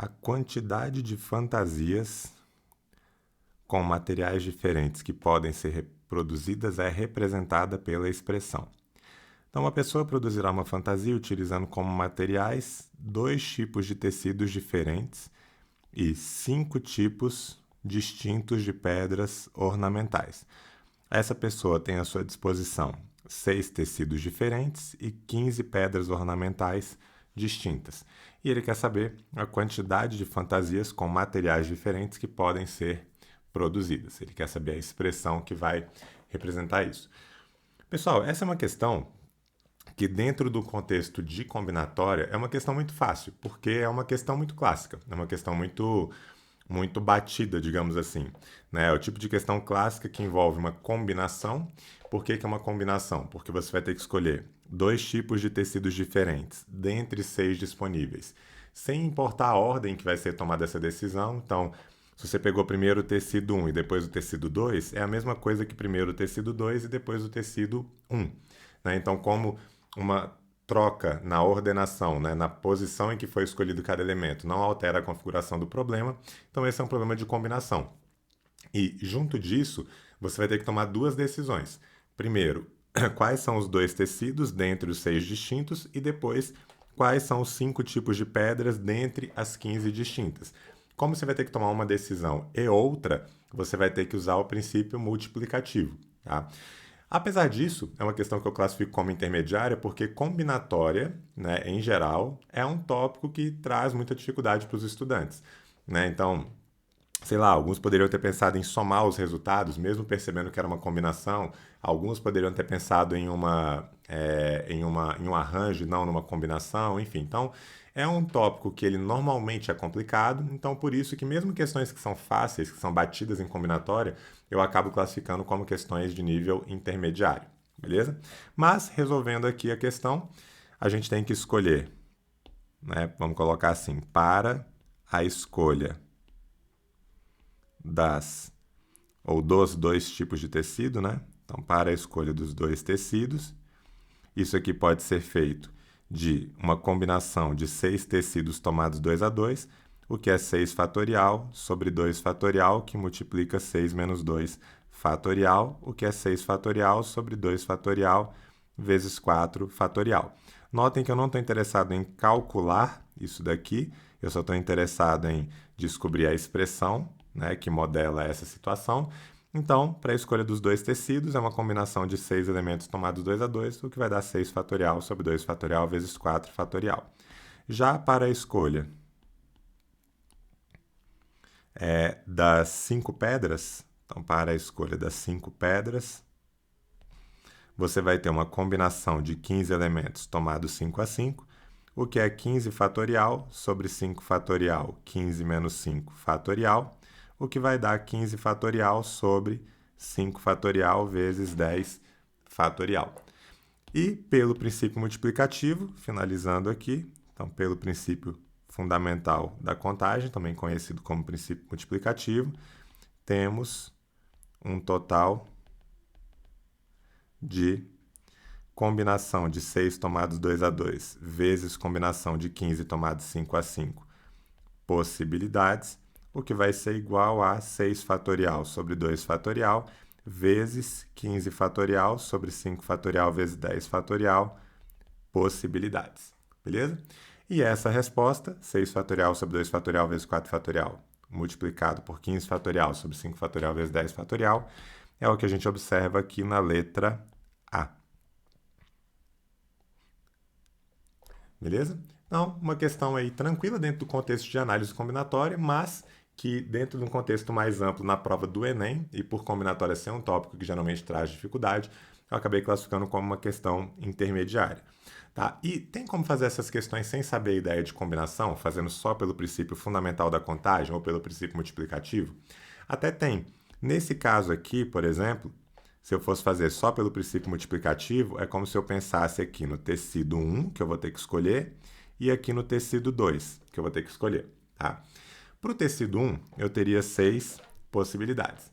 A quantidade de fantasias com materiais diferentes que podem ser reproduzidas é representada pela expressão. Então, uma pessoa produzirá uma fantasia utilizando como materiais 2 tipos de tecidos diferentes e 5 tipos distintos de pedras ornamentais. Essa pessoa tem à sua disposição 6 tecidos diferentes e 15 pedras ornamentais distintas. E ele quer saber a quantidade de fantasias com materiais diferentes que podem ser produzidas. Ele quer saber a expressão que vai representar isso. Pessoal, essa é uma questão que dentro do contexto de combinatória é uma questão muito fácil, porque é uma questão muito clássica, é uma questão muito batida, digamos assim. Né? É o tipo de questão clássica que envolve uma combinação. Por que é uma combinação? Porque você vai ter que escolher 2 tipos de tecidos diferentes, dentre 6 disponíveis, sem importar a ordem que vai ser tomada essa decisão. Então, se você pegou primeiro o tecido 1 e depois o tecido 2, é a mesma coisa que primeiro o tecido 2 e depois o tecido 1. Né? Então, como uma troca na ordenação, né, na posição em que foi escolhido cada elemento, não altera a configuração do problema, então esse é um problema de combinação. E, junto disso, você vai ter que tomar 2 decisões. Primeiro, quais são os 2 tecidos dentre os 6 distintos e depois, quais são os 5 tipos de pedras dentre as 15 distintas. Como você vai ter que tomar uma decisão e outra, você vai ter que usar o princípio multiplicativo. Tá? Apesar disso, é uma questão que eu classifico como intermediária, porque combinatória, né, em geral, é um tópico que traz muita dificuldade para os estudantes. Né? Então, sei lá, alguns poderiam ter pensado em somar os resultados, mesmo percebendo que era uma combinação. Alguns poderiam ter pensado em um arranjo, não numa combinação, enfim. Então, é um tópico que ele normalmente é complicado, então por isso que mesmo questões que são fáceis, que são batidas em combinatória, eu acabo classificando como questões de nível intermediário, beleza? Mas, resolvendo aqui a questão, a gente tem que escolher, né? Vamos colocar assim, para a escolha dos 2 tipos de tecido, né? Então, para a escolha dos 2 tecidos, isso aqui pode ser feito de uma combinação de 6 tecidos tomados 2 a 2, o que é 6 fatorial sobre 2 fatorial, que multiplica 6 menos 2 fatorial, o que é 6 fatorial sobre 2 fatorial vezes 4 fatorial. Notem que eu não estou interessado em calcular isso daqui, eu só estou interessado em descobrir a expressão, né, que modela essa situação. Então, para a escolha dos 2 tecidos, é uma combinação de 6 elementos tomados 2 a 2, o que vai dar 6 fatorial sobre 2 fatorial vezes 4 fatorial. Já para a escolha das 5 pedras, então para a escolha das 5 pedras, você vai ter uma combinação de 15 elementos tomados 5 a 5, o que é 15 fatorial sobre 5 fatorial, 15 menos 5 fatorial, o que vai dar 15 fatorial sobre 5 fatorial vezes 10 fatorial. E pelo princípio multiplicativo, finalizando aqui, então pelo princípio fundamental da contagem, também conhecido como princípio multiplicativo, temos um total de combinação de 6 tomados 2 a 2 vezes combinação de 15 tomados 5 a 5 possibilidades, o que vai ser igual a 6 fatorial sobre 2 fatorial vezes 15 fatorial sobre 5 fatorial vezes 10 fatorial possibilidades. Beleza? E essa resposta, 6 fatorial sobre 2 fatorial vezes 4 fatorial multiplicado por 15 fatorial sobre 5 fatorial vezes 10 fatorial, é o que a gente observa aqui na letra A. Beleza? Então, uma questão aí tranquila dentro do contexto de análise combinatória, mas que dentro de um contexto mais amplo na prova do Enem, e por combinatória ser um tópico que geralmente traz dificuldade, eu acabei classificando como uma questão intermediária. Tá? E tem como fazer essas questões sem saber a ideia de combinação, fazendo só pelo princípio fundamental da contagem ou pelo princípio multiplicativo? Até tem. Nesse caso aqui, por exemplo, se eu fosse fazer só pelo princípio multiplicativo, é como se eu pensasse aqui no tecido 1, que eu vou ter que escolher, e aqui no tecido 2, que eu vou ter que escolher. Tá? Para o tecido 1, eu teria 6 possibilidades.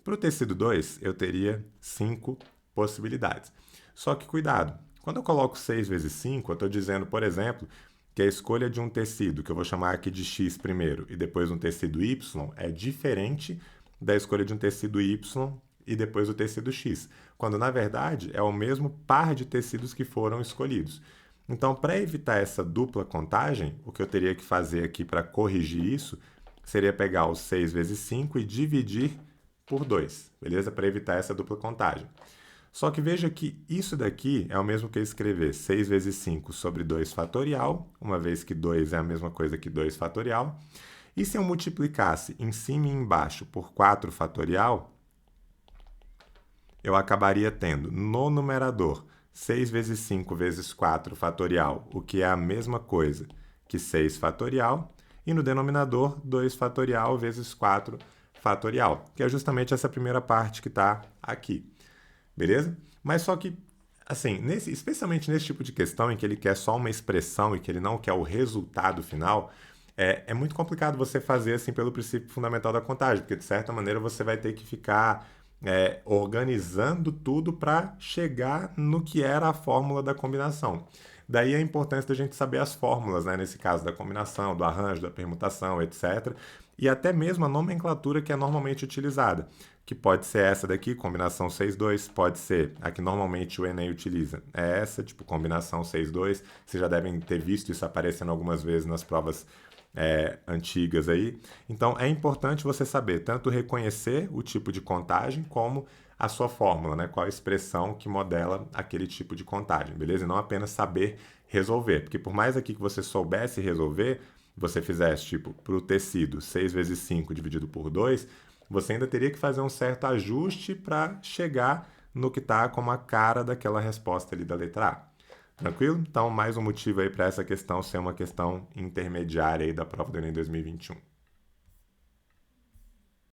Para o tecido 2, eu teria 5 possibilidades. Só que cuidado, quando eu coloco 6 vezes 5, eu estou dizendo, por exemplo, que a escolha de um tecido, que eu vou chamar aqui de X primeiro, e depois um tecido Y, é diferente da escolha de um tecido Y e depois o tecido X, quando na verdade é o mesmo par de tecidos que foram escolhidos. Então, para evitar essa dupla contagem, o que eu teria que fazer aqui para corrigir isso seria pegar os 6 vezes 5 e dividir por 2, beleza? Para evitar essa dupla contagem. Só que veja que isso daqui é o mesmo que escrever 6 vezes 5 sobre 2 fatorial, uma vez que 2 é a mesma coisa que 2 fatorial. E se eu multiplicasse em cima e embaixo por 4 fatorial, eu acabaria tendo no numerador 6 vezes 5 vezes 4 fatorial, o que é a mesma coisa que 6 fatorial, e no denominador 2 fatorial vezes 4 fatorial, que é justamente essa primeira parte que está aqui. Beleza? Mas só que, assim, especialmente nesse tipo de questão em que ele quer só uma expressão e que ele não quer o resultado final, é muito complicado você fazer assim pelo princípio fundamental da contagem, porque de certa maneira você vai ter que ficar organizando tudo para chegar no que era a fórmula da combinação. Daí a importância da gente saber as fórmulas, né? Nesse caso da combinação, do arranjo, da permutação, etc. E até mesmo a nomenclatura que é normalmente utilizada, que pode ser essa daqui, combinação 6-2, pode ser a que normalmente o Enem utiliza. É essa, tipo combinação 6-2. Vocês já devem ter visto isso aparecendo algumas vezes nas provas antigas aí. Então é importante você saber tanto reconhecer o tipo de contagem como a sua fórmula, né? Qual a expressão que modela aquele tipo de contagem, beleza? E não apenas saber resolver, porque por mais aqui que você soubesse resolver, você fizesse tipo para o tecido 6 vezes 5 dividido por 2, você ainda teria que fazer um certo ajuste para chegar no que está como a cara daquela resposta ali da letra A. Tranquilo? Então, mais um motivo aí para essa questão ser uma questão intermediária aí da prova do Enem 2021.